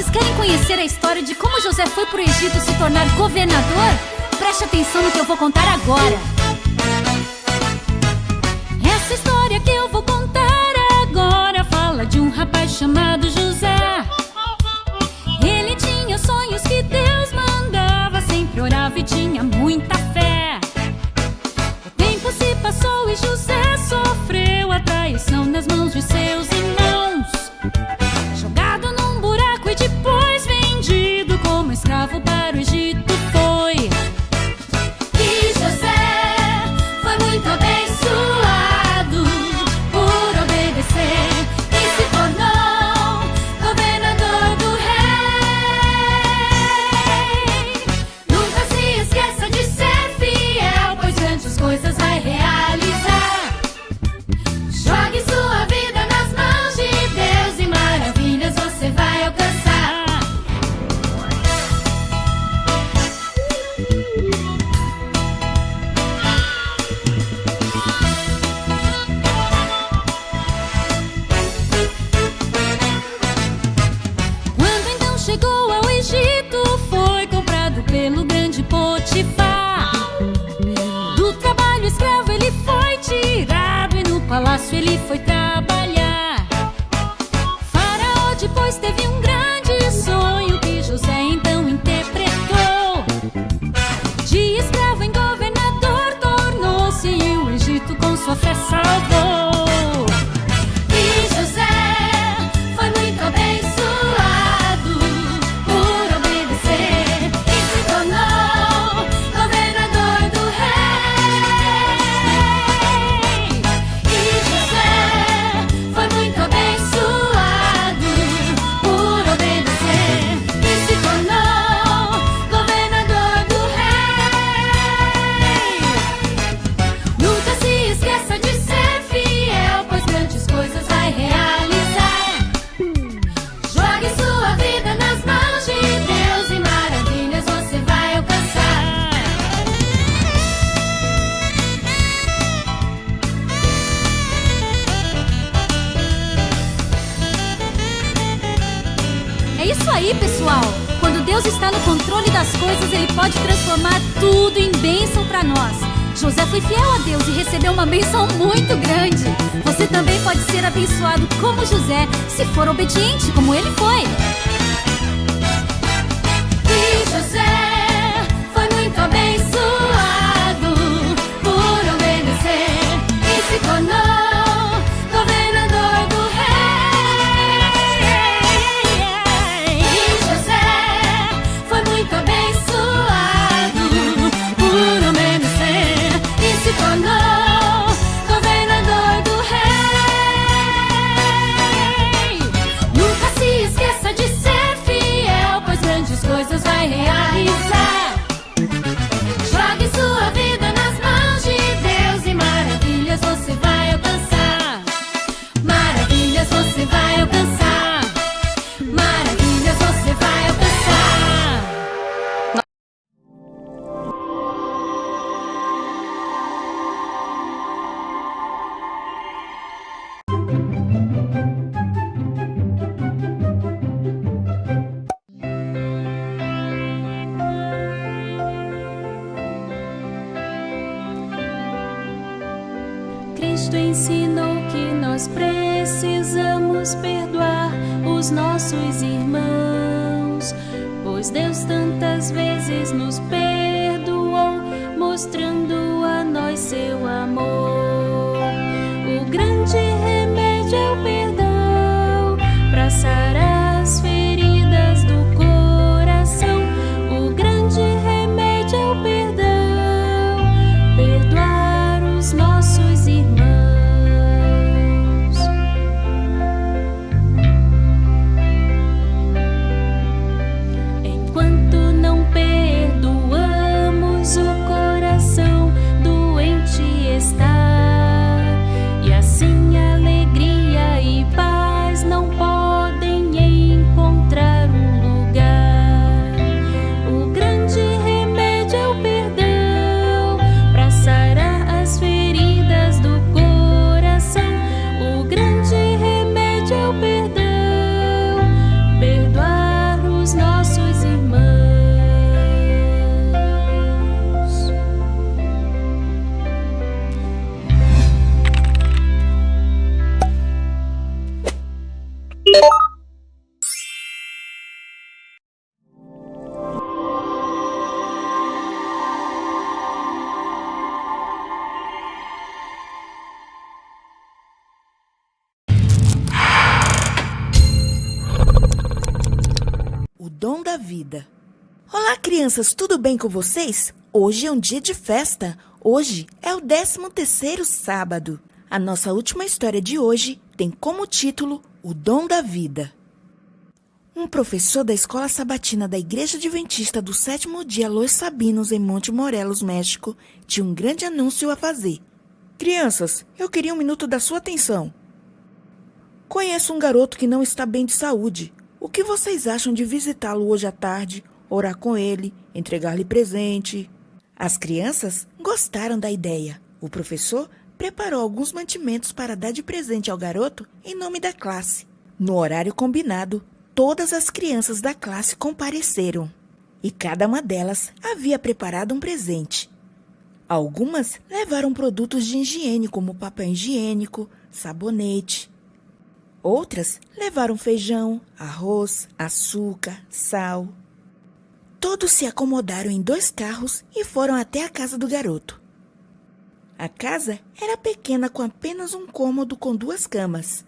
Vocês querem conhecer a história de como José foi pro Egito se tornar governador? Preste atenção no que eu vou contar agora. Essa história que eu vou contar agora fala de um rapaz chamado José. Ele tinha sonhos que Deus mandava, sempre orava e tinha muita fé. O tempo se passou e José sofreu a traição nas mãos de seus irmãos. Jogado num buraco e depois vendido como escravo para o Egito foi. E José foi muito abençoado por obedecer e se tornou governador do rei. Nunca se esqueça de ser fiel, pois grandes coisas vai realizar. Jogue sua vida nas mãos de Deus e maravilhas você vai alcançar. Quando então chegou ao Egito, foi comprado pelo grande Potifar. Do trabalho escravo ele foi tirado e no palácio ele foi trabalhar. Faraó depois teve um grande sonho que José então interpretou. De escravo em governador tornou-se e o Egito com sua fé salvou. E José foi muito abençoado por obedecer e se tornou governador do rei. E José foi muito abençoado por obedecer e se tornou governador do rei. Nunca se esqueça de ser fiel, pois grandes coisas vai realizar. Jogue sua vida nas mãos de Deus e maravilhas você vai alcançar. É isso aí, pessoal! Quando Deus está no controle das coisas, Ele pode transformar tudo em bênção para nós. José foi fiel a Deus e recebeu uma bênção muito grande. Você também pode ser abençoado como José, se for obediente como ele foi. E José foi muito abençoado por obedecer e se tornou governador do rei. E José foi muito abençoado por obedecer e se tornou governador do rei. Nunca se esqueça de ser fiel, pois grandes coisas vai realizar. Jogue sua vida nas mãos de Deus e maravilhas você vai alcançar. Maravilhas você vai alcançar. Maravilhas você vai alcançar. Cristo ensinou que nós precisamos perdoar os nossos irmãos, pois Deus tantas vezes nos perdoou, mostrando a nós seu amor. O grande remédio é o perdão, pra sarar as feridas do coração. O grande remédio é o perdão, perdoar os nossos irmãos. Enquanto não perdoamos, o coração doente está. crianças, tudo bem com vocês? Hoje é um dia de festa. Hoje é o 13º sábado. A nossa última história de hoje tem como título O Dom da Vida. Um professor da escola sabatina da Igreja Adventista do Sétimo Dia Los Sabinos, em Monte Morelos, México, tinha um grande anúncio a fazer. Crianças, eu queria um minuto da sua atenção. Conheço um garoto que não está bem de saúde. O que vocês acham de visitá-lo hoje à tarde, orar com ele, entregar-lhe presente? As crianças gostaram da ideia. O professor preparou alguns mantimentos para dar de presente ao garoto em nome da classe. No horário combinado, todas as crianças da classe compareceram. E cada uma delas havia preparado um presente. Algumas levaram produtos de higiene como papel higiênico, sabonete. Outras levaram feijão, arroz, açúcar, sal. Todos se acomodaram em 2 carros e foram até a casa do garoto. A casa era pequena, com apenas um cômodo com 2 camas.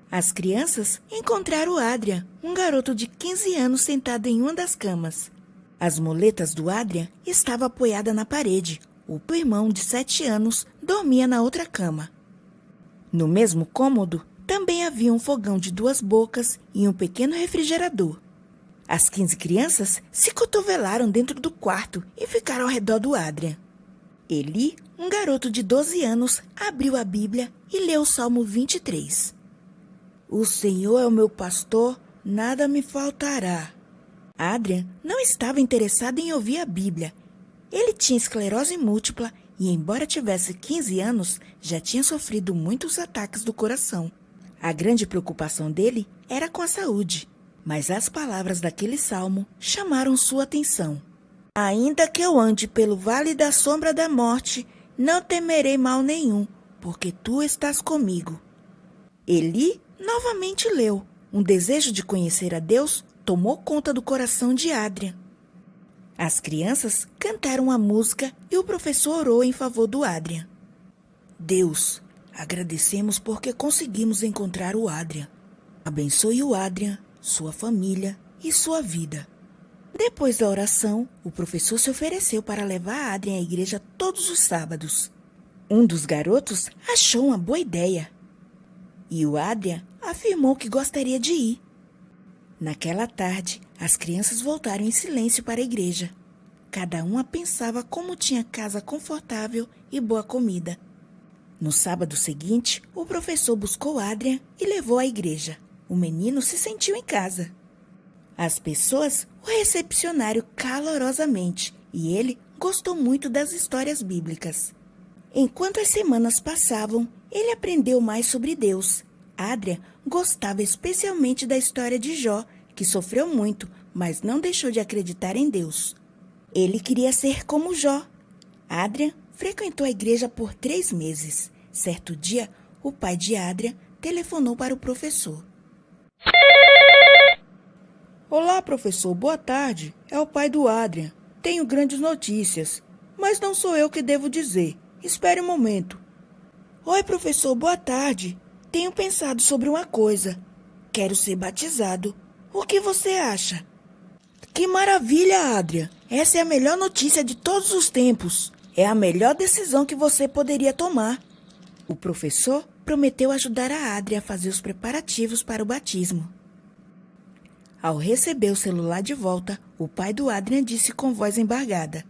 As crianças encontraram o Adrian, um garoto de 15 anos sentado em uma das camas. As muletas do Adrian estavam apoiadas na parede. O irmão de 7 anos dormia na outra cama. No mesmo cômodo, também havia um fogão de 2 bocas e um pequeno refrigerador. As 15 crianças se cotovelaram dentro do quarto e ficaram ao redor do Adrian. Eli, um garoto de 12 anos, abriu a Bíblia e leu o Salmo 23. O Senhor é o meu pastor, nada me faltará. Adrian não estava interessado em ouvir a Bíblia. Ele tinha esclerose múltipla e, embora tivesse 15 anos, já tinha sofrido muitos ataques do coração. A grande preocupação dele era com a saúde, mas as palavras daquele salmo chamaram sua atenção. Ainda que eu ande pelo vale da sombra da morte, não temerei mal nenhum, porque tu estás comigo. Eli novamente leu. Um desejo de conhecer a Deus tomou conta do coração de Adrian. As crianças cantaram a música e o professor orou em favor do Adrian. Deus, agradecemos porque conseguimos encontrar o Adrian. Abençoe o Adrian, sua família e sua vida. Depois da oração, o professor se ofereceu para levar Adrian à igreja todos os sábados. Um dos garotos achou uma boa ideia. E o Adrian afirmou que gostaria de ir. Naquela tarde, as crianças voltaram em silêncio para a igreja. Cada uma pensava como tinha casa confortável e boa comida. No sábado seguinte, o professor buscou Adrian e levou à igreja. O menino se sentiu em casa. As pessoas o recepcionaram calorosamente e ele gostou muito das histórias bíblicas. Enquanto as semanas passavam, ele aprendeu mais sobre Deus. Adrian gostava especialmente da história de Jó, que sofreu muito, mas não deixou de acreditar em Deus. Ele queria ser como Jó. Adrian frequentou a igreja por 3 meses. Certo dia, o pai de Adrian telefonou para o professor. Olá, professor, boa tarde. É o pai do Adrian. Tenho grandes notícias, mas não sou eu que devo dizer. Espere um momento. Oi, professor, boa tarde. Tenho pensado sobre uma coisa. Quero ser batizado. O que você acha? Que maravilha, Adrian. Essa é a melhor notícia de todos os tempos. É a melhor decisão que você poderia tomar. O professor prometeu ajudar a Adrian a fazer os preparativos para o batismo. Ao receber o celular de volta, o pai do Adrian disse com voz embargada.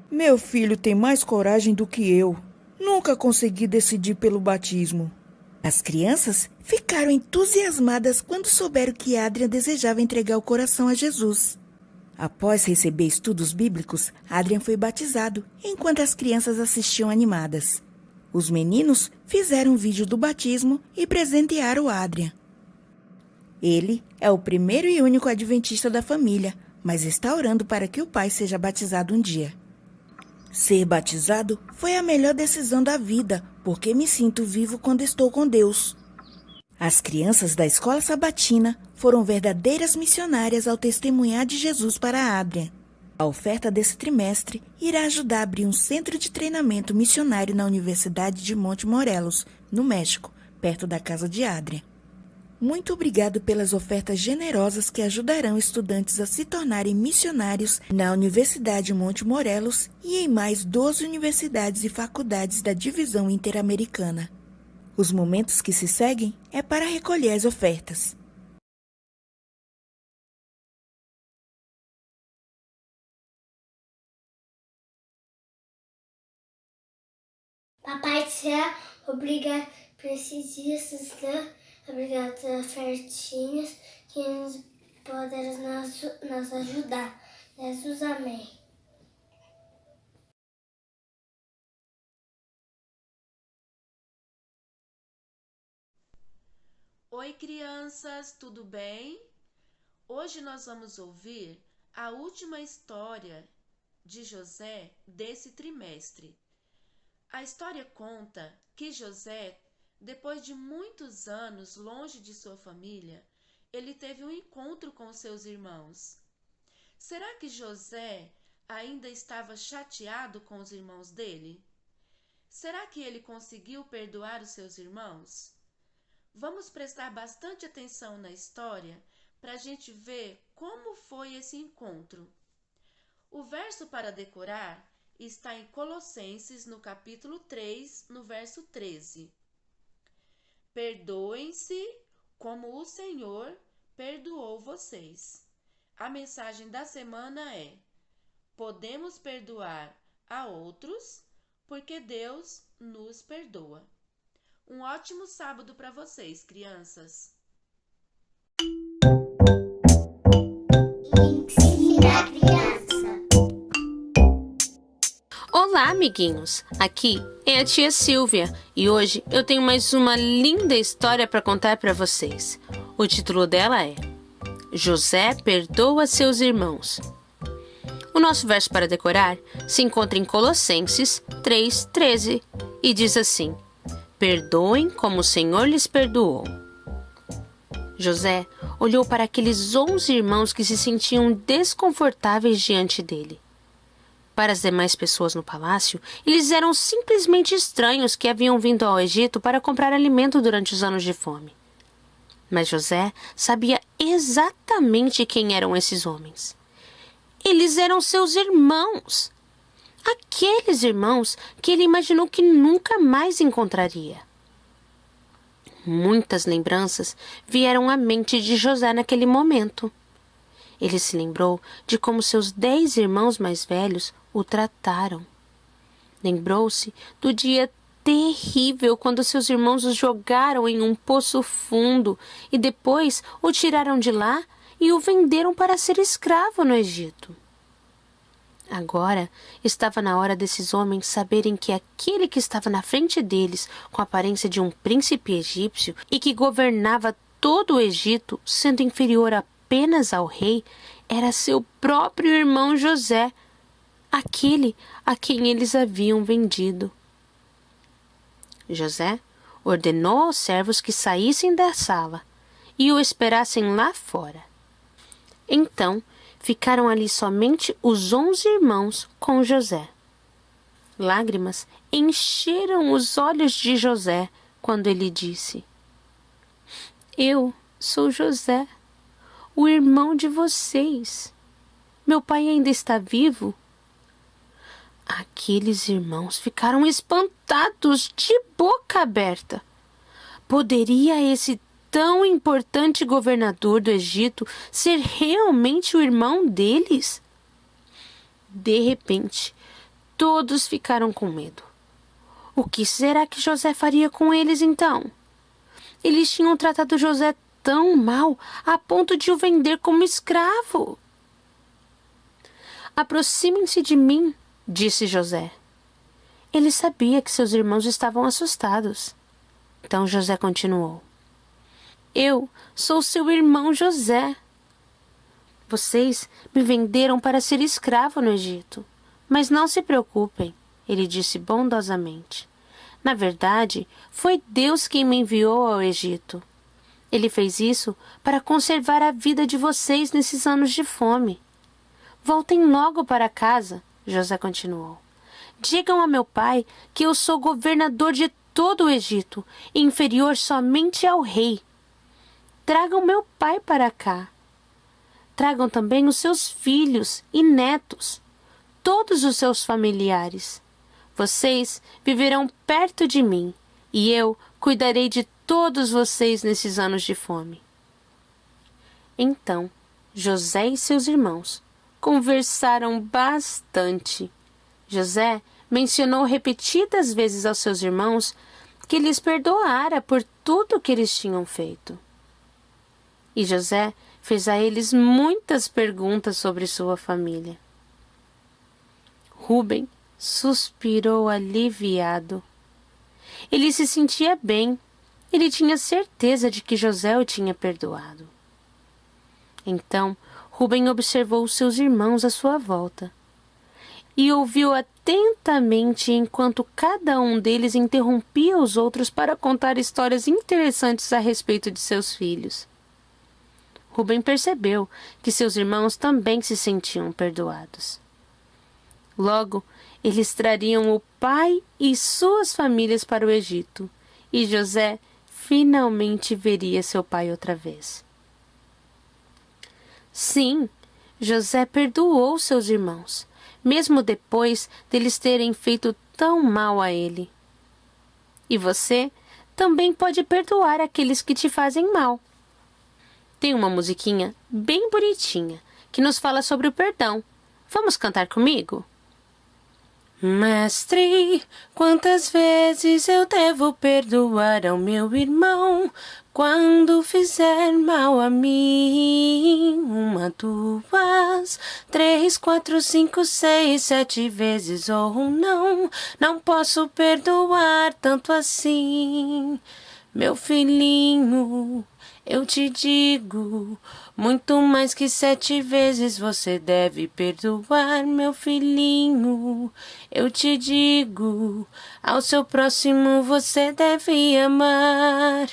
Meu filho tem mais coragem do que eu. Nunca consegui decidir pelo batismo. As crianças ficaram entusiasmadas quando souberam que Adrian desejava entregar o coração a Jesus. Após receber estudos bíblicos, Adrian foi batizado, enquanto as crianças assistiam animadas. Os meninos fizeram um vídeo do batismo e presentearam o Adrian. Ele é o primeiro e único adventista da família, mas está orando para que o pai seja batizado um dia. Ser batizado foi a melhor decisão da vida, porque me sinto vivo quando estou com Deus. As crianças da escola sabatina foram verdadeiras missionárias ao testemunhar de Jesus para Adrian. A oferta desse trimestre irá ajudar a abrir um centro de treinamento missionário na Universidade de Monte Morelos, no México, perto da casa de Adrian. Muito obrigado pelas ofertas generosas que ajudarão estudantes a se tornarem missionários na Universidade Monte Morelos e em mais 12 universidades e faculdades da Divisão Interamericana. Os momentos que se seguem é para recolher as ofertas. Papai do céu, obrigado por esses dias, obrigado pelas ofertinhas que nos poderão nos ajudar. Jesus, amém. Oi, crianças, tudo bem? Hoje nós vamos ouvir a última história de José desse trimestre. A história conta que José, depois de muitos anos longe de sua família, ele teve um encontro com seus irmãos. Será que José ainda estava chateado com os irmãos dele? Será que ele conseguiu perdoar os seus irmãos? Vamos prestar bastante atenção na história para a gente ver como foi esse encontro. O verso para decorar está em Colossenses, no capítulo 3, no verso 13. Perdoem-se como o Senhor perdoou vocês. A mensagem da semana é: podemos perdoar a outros porque Deus nos perdoa. Um ótimo sábado para vocês, crianças. Ensina a criança. Olá, amiguinhos! Aqui é a tia Silvia e hoje eu tenho mais uma linda história para contar para vocês. O título dela é José perdoa seus irmãos. O nosso verso para decorar se encontra em Colossenses 3:13 e diz assim: perdoem como o Senhor lhes perdoou. José olhou para aqueles 11 irmãos que se sentiam desconfortáveis diante dele. Para as demais pessoas no palácio, eles eram simplesmente estranhos que haviam vindo ao Egito para comprar alimento durante os anos de fome. Mas José sabia exatamente quem eram esses homens. Eles eram seus irmãos. Aqueles irmãos que ele imaginou que nunca mais encontraria. Muitas lembranças vieram à mente de José naquele momento. Ele se lembrou de como seus 10 irmãos mais velhos o trataram. Lembrou-se do dia terrível quando seus irmãos o jogaram em um poço fundo e depois o tiraram de lá e o venderam para ser escravo no Egito. Agora estava na hora desses homens saberem que aquele que estava na frente deles, com a aparência de um príncipe egípcio e que governava todo o Egito, sendo inferior apenas ao rei, era seu próprio irmão José, aquele a quem eles haviam vendido. José ordenou aos servos que saíssem da sala e o esperassem lá fora. Então, ficaram ali somente os 11 irmãos com José. Lágrimas encheram os olhos de José quando ele disse: eu sou José, o irmão de vocês. Meu pai ainda está vivo? Aqueles irmãos ficaram espantados, de boca aberta. Poderia esse tão importante governador do Egito ser realmente o irmão deles? De repente, todos ficaram com medo. O que será que José faria com eles então? Eles tinham tratado José tão mal a ponto de o vender como escravo. Aproximem-se de mim, disse José. Ele sabia que seus irmãos estavam assustados. Então José continuou: eu sou seu irmão José. Vocês me venderam para ser escravo no Egito. Mas não se preocupem, ele disse bondosamente. Na verdade, foi Deus quem me enviou ao Egito. Ele fez isso para conservar a vida de vocês nesses anos de fome. Voltem logo para casa, José continuou. Digam a meu pai que eu sou governador de todo o Egito, inferior somente ao rei. tragam meu pai para cá. Tragam também os seus filhos e netos, todos os seus familiares. Vocês viverão perto de mim, e eu cuidarei de todos vocês nesses anos de fome. Então, José e seus irmãos conversaram bastante. José mencionou repetidas vezes aos seus irmãos que lhes perdoara por tudo que eles tinham feito. E José fez a eles muitas perguntas sobre sua família. Rúben suspirou aliviado. Ele se sentia bem. Ele tinha certeza de que José o tinha perdoado. Então, Rúben observou seus irmãos à sua volta e ouviu atentamente enquanto cada um deles interrompia os outros para contar histórias interessantes a respeito de seus filhos. Rúben percebeu que seus irmãos também se sentiam perdoados. Logo, eles trariam o pai e suas famílias para o Egito, e José finalmente veria seu pai outra vez. Sim, José perdoou seus irmãos, mesmo depois deles terem feito tão mal a ele. E você também pode perdoar aqueles que te fazem mal. Tem uma musiquinha bem bonitinha que nos fala sobre o perdão. Vamos cantar comigo? Mestre, quantas vezes eu devo perdoar ao meu irmão quando fizer mal a mim? 1, 2, 3, 4, 5, 6, 7 vezes ou não. Não posso perdoar tanto assim, meu filhinho. Eu te digo, muito mais que 7 vezes você deve perdoar, meu filhinho. Eu te digo, ao seu próximo você deve amar,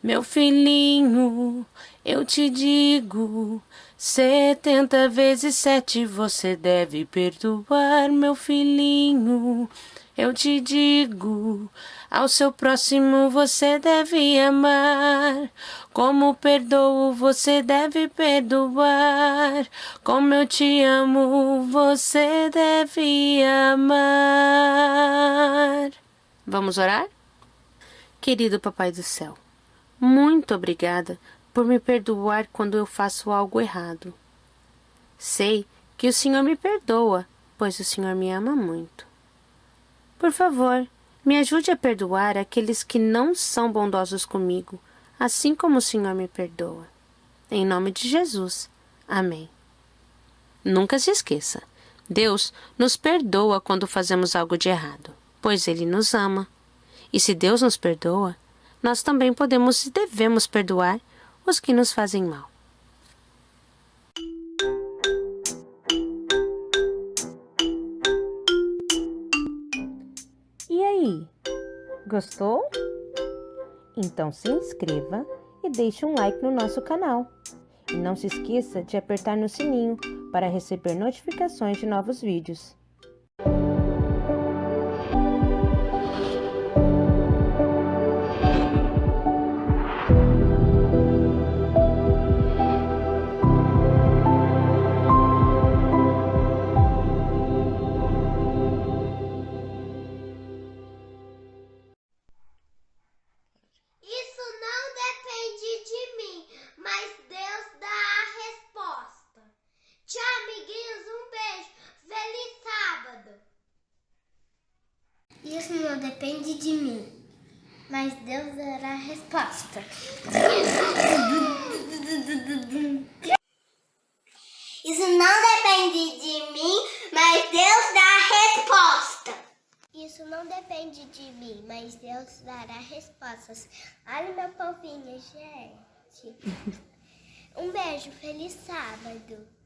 meu filhinho. Eu te digo, 70 vezes 7 você deve perdoar, meu filhinho. Eu te digo, ao seu próximo você deve amar. Como perdoo, você deve perdoar. Como eu te amo, você deve amar. Vamos orar? Querido Papai do Céu, muito obrigada por me perdoar quando eu faço algo errado. Sei que o Senhor me perdoa, pois o Senhor me ama muito. Por favor, me ajude a perdoar aqueles que não são bondosos comigo, assim como o Senhor me perdoa. Em nome de Jesus. Amém. Nunca se esqueça, Deus nos perdoa quando fazemos algo de errado, pois Ele nos ama. E se Deus nos perdoa, nós também podemos e devemos perdoar os que nos fazem mal. E aí, gostou? Então se inscreva e deixe um like no nosso canal. E não se esqueça de apertar no sininho para receber notificações de novos vídeos. Isso não depende de mim, mas Deus dá a resposta. Tchau, amiguinhos, um beijo. Feliz sábado. Isso não depende de mim, mas Deus dará a resposta. Isso não depende de mim, mas Deus dá a resposta. Isso não depende de mim, mas Deus dará respostas. Olha meu povinho, gente. Um beijo, feliz sábado.